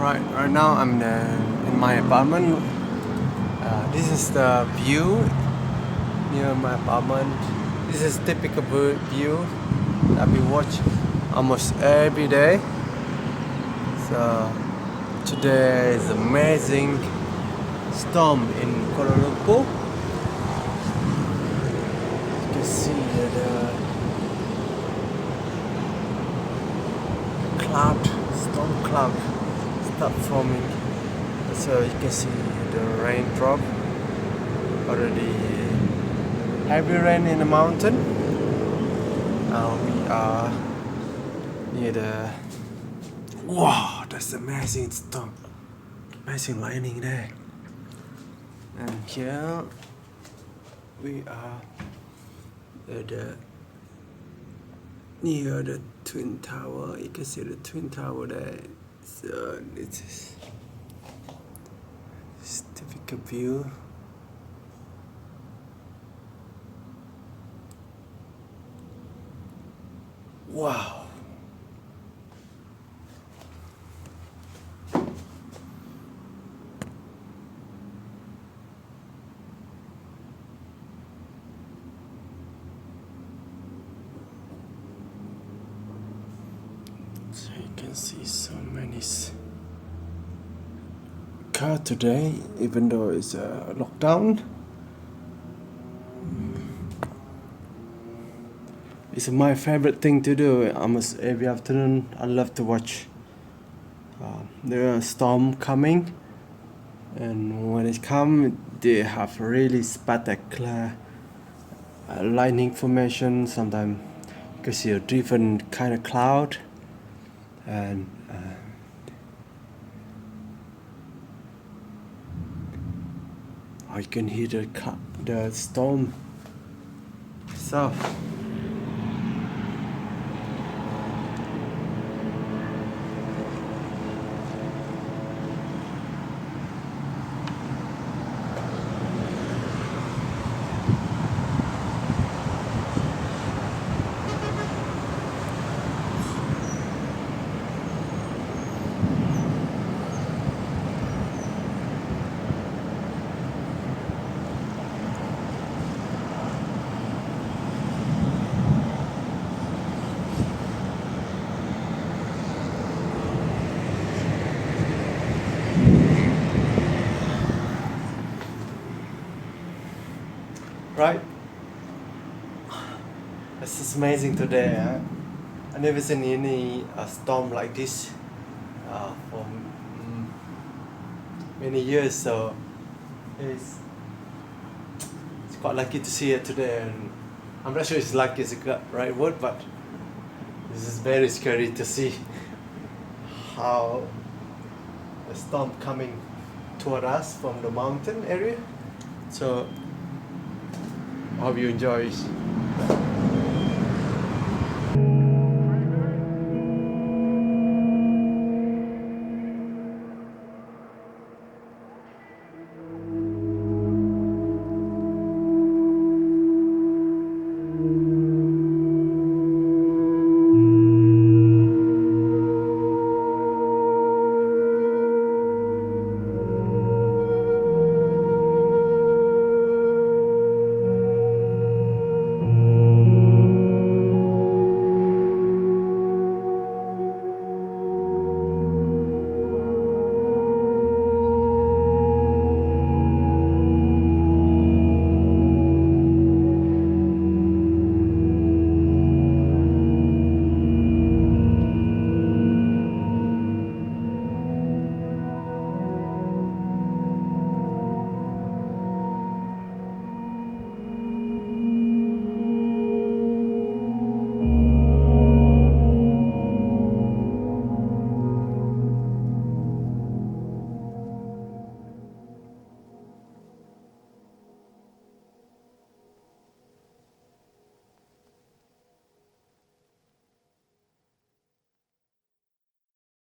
Right now I'm in my apartment. This is the view near my apartment. This is typical view that we watch almost every day. So today is amazing storm in Kuala Lumpur. You can see the storm cloud start forming. So you can see the raindrop already. Heavy rain in the mountain. Now we are near the. Wow, that's amazing storm. Amazing lightning there. And here we are at near the twin tower. You can see the twin tower there. So this is typical view. Wow. So you can see so many cars today, even though it's a lockdown. It's my favorite thing to do. Almost every afternoon, I love to watch. There are storm coming, and when it comes, they have really spectacular lightning formation. Sometimes you can see a different kind of cloud, and you can hear the storm. So. Right? This is amazing today. Huh? I never seen any storm like this for many years, so it's quite lucky to see it today. And I'm not sure if lucky is the right word, but this is very scary to see how the storm coming toward us from the mountain area. So I hope you enjoy